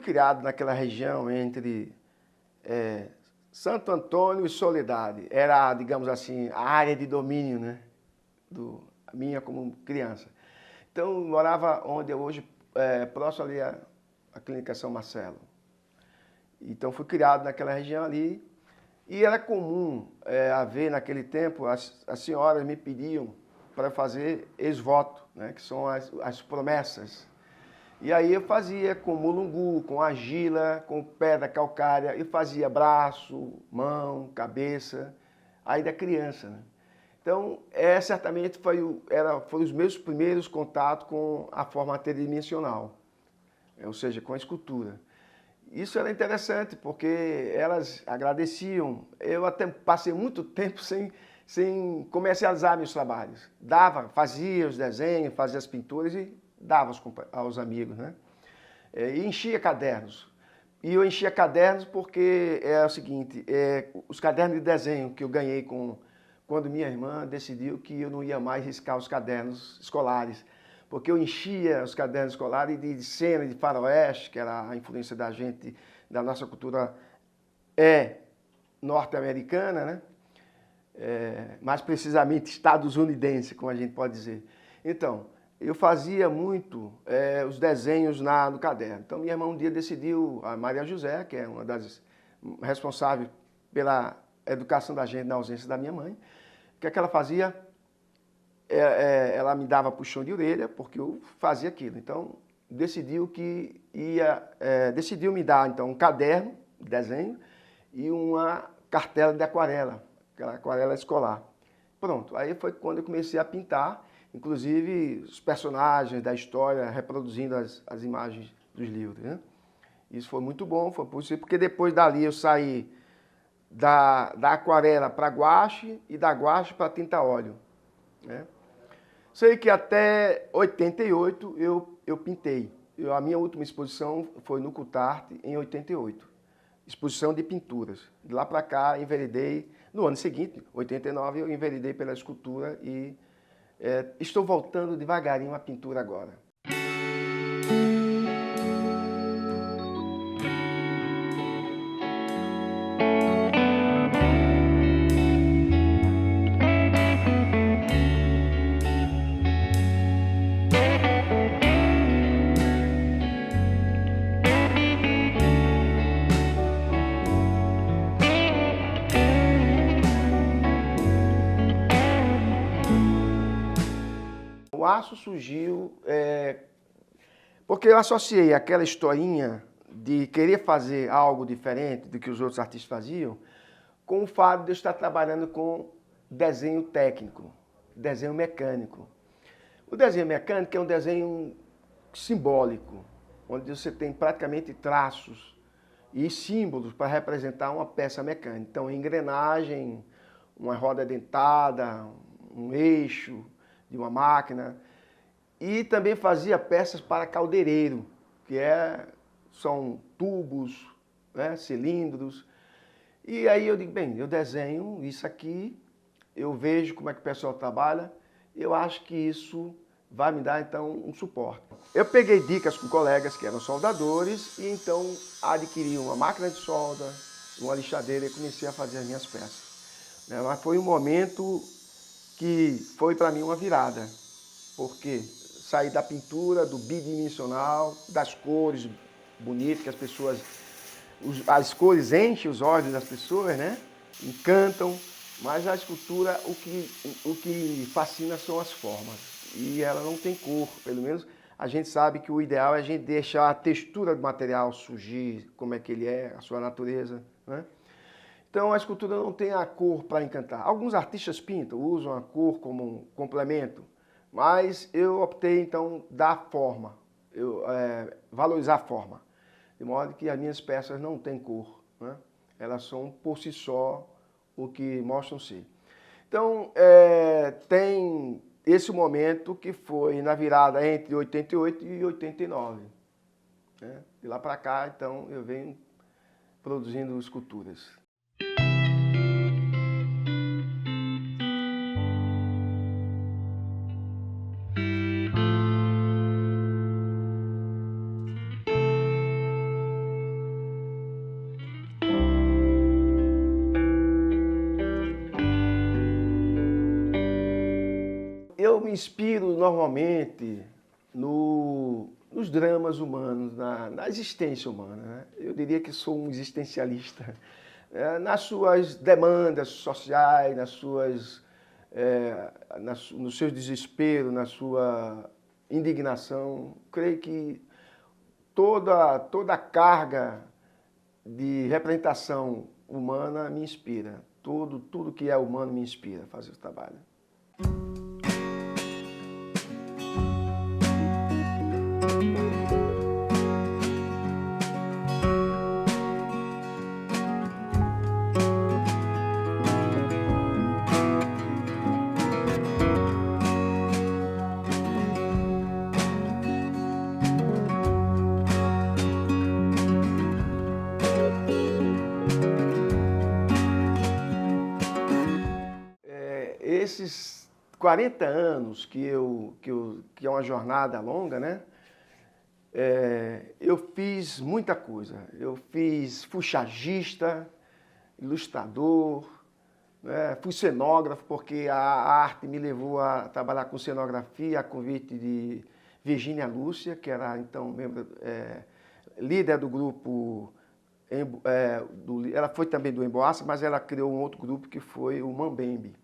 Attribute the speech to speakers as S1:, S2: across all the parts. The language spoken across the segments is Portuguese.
S1: criado naquela região entre Santo Antônio e Soledade. Era, digamos assim, a área de domínio, né, minha como criança. Então, eu morava onde é hoje, próximo ali à Clínica São Marcelo. Então, fui criado naquela região ali. E era comum haver, naquele tempo, as senhoras me pediam para fazer ex-voto, né, que são as promessas. E aí eu fazia com mulungu, com argila, com pedra calcária, e fazia braço, mão, cabeça, aí da criança, né? Então, certamente foram os meus primeiros contatos com a forma tridimensional, ou seja, com a escultura. Isso era interessante, porque elas agradeciam. Eu até passei muito tempo sem comercializar meus trabalhos. Fazia os desenhos, fazia as pinturas e dava aos amigos, né? E enchia cadernos. E eu enchia cadernos porque é o seguinte, os cadernos de desenho que eu ganhei quando minha irmã decidiu que eu não ia mais riscar os cadernos escolares, porque eu enchia os cadernos escolares de cena de faroeste, que era a influência da gente, da nossa cultura norte-americana, né? Mais precisamente estadunidense, como a gente pode dizer. Então, eu fazia muito os desenhos no caderno. Então, minha irmã um dia decidiu, a Maria José, que é uma das responsáveis pela educação da gente na ausência da minha mãe, o que é que ela fazia? Ela me dava puxão de orelha, porque eu fazia aquilo. Então, decidiu me dar então, um caderno de desenho e uma cartela de aquarela, aquela aquarela escolar. Pronto, aí foi quando eu comecei a pintar, inclusive os personagens da história, reproduzindo as imagens dos livros, né? Isso foi muito bom, foi possível, porque depois dali eu saí da aquarela para guache e da guache para tinta óleo, né? Sei que até 88 eu pintei. A minha última exposição foi no Cutarte, em 88. Exposição de pinturas. De lá para cá, enveredei. No ano seguinte, 89, eu enveredei pela escultura e estou voltando devagarinho à pintura agora. O aço surgiu porque eu associei aquela historinha de querer fazer algo diferente do que os outros artistas faziam com o fato de eu estar trabalhando com desenho técnico, desenho mecânico. O desenho mecânico é um desenho simbólico, onde você tem praticamente traços e símbolos para representar uma peça mecânica. Então, engrenagem, uma roda dentada, um eixo de uma máquina. E também fazia peças para caldeireiro, que são tubos, né, cilindros. E aí eu digo, bem, eu desenho isso aqui, eu vejo como é que o pessoal trabalha, eu acho que isso vai me dar, então, um suporte. Eu peguei dicas com colegas que eram soldadores e, então, adquiri uma máquina de solda, uma lixadeira e comecei a fazer as minhas peças. Mas foi um momento que foi para mim uma virada, porque saí da pintura, do bidimensional, das cores bonitas, que as cores enchem os olhos das pessoas, né? Encantam, mas a escultura, o que fascina são as formas. E ela não tem cor, pelo menos a gente sabe que o ideal é a gente deixar a textura do material surgir, como é que ele é, a sua natureza, né? Então a escultura não tem a cor para encantar. Alguns artistas pintam, usam a cor como um complemento, mas eu optei então dar forma, valorizar a forma, de modo que as minhas peças não têm cor, né? Elas são por si só o que mostram ser. Então tem esse momento que foi na virada entre 88 e 89. Né? De lá para cá, então, eu venho produzindo esculturas. me inspiro normalmente nos dramas humanos, na existência humana, né? Eu diria que sou um existencialista, nas suas demandas sociais, nos seus desesperos, na sua indignação. Creio que toda a carga de representação humana me inspira. Tudo que é humano me inspira a fazer o trabalho. Esses 40 anos que é uma jornada longa, né? Eu fiz muita coisa. Eu fui chargista, ilustrador, né? Fui cenógrafo, porque a arte me levou a trabalhar com cenografia, a convite de Virgínia Lúcia, que era então líder do grupo. Ela foi também do Emboassa, mas ela criou um outro grupo que foi o Mambembe.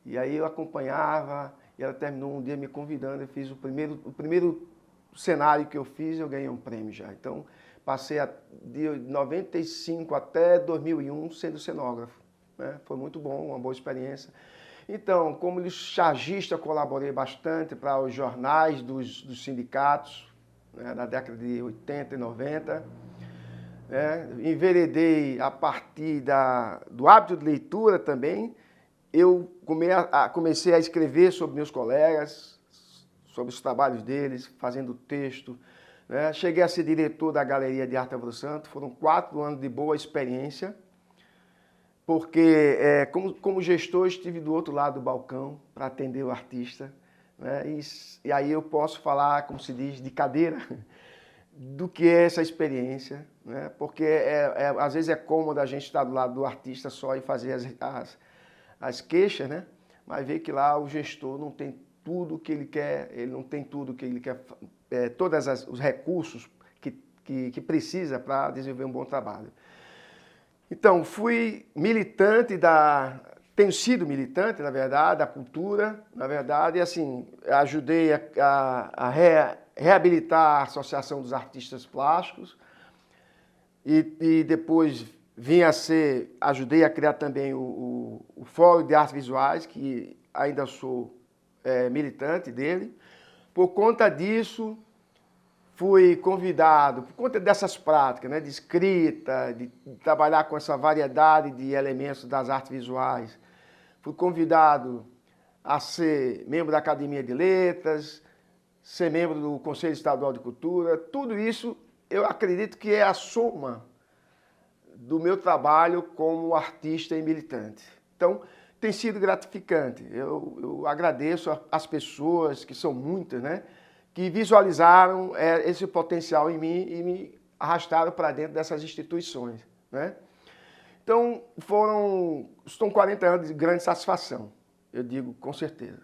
S1: E aí eu acompanhava, e ela terminou um dia me convidando, eu fiz o primeiro cenário que eu fiz, eu ganhei um prêmio já. Então, passei de 95 até 2001 sendo cenógrafo, né? Foi muito bom, uma boa experiência. Então, como chargista, colaborei bastante para os jornais dos sindicatos, né, na década de 80 e 90. Enveredei a partir do hábito de leitura também. Eu comecei a escrever sobre meus colegas, sobre os trabalhos deles, fazendo texto, né? Cheguei a ser diretor da Galeria de Arte Álvaro Santo. Foram 4 anos de boa experiência, porque como gestor estive do outro lado do balcão para atender o artista, né? E aí eu posso falar, como se diz, de cadeira, do que é essa experiência, né? Porque às vezes é cômodo a gente estar do lado do artista só e fazer as queixas, né? Mas vê que lá o gestor não tem tudo o que ele quer, ele não tem tudo o que ele quer, todos os recursos que precisa para desenvolver um bom trabalho. Então, fui militante tenho sido militante, na verdade, da cultura, na verdade, e assim, ajudei a reabilitar a Associação dos Artistas Plásticos e depois ajudei a criar também o Fórum de Artes Visuais, que ainda sou militante dele. Por conta disso, fui convidado, por conta dessas práticas, né, de escrita, de trabalhar com essa variedade de elementos das artes visuais, fui convidado a ser membro da Academia de Letras, ser membro do Conselho Estadual de Cultura. Tudo isso eu acredito que é a soma do meu trabalho como artista e militante. Então, tem sido gratificante. Eu agradeço às pessoas, que são muitas, né, que visualizaram esse potencial em mim e me arrastaram para dentro dessas instituições, né? Então, são 40 anos de grande satisfação, eu digo com certeza.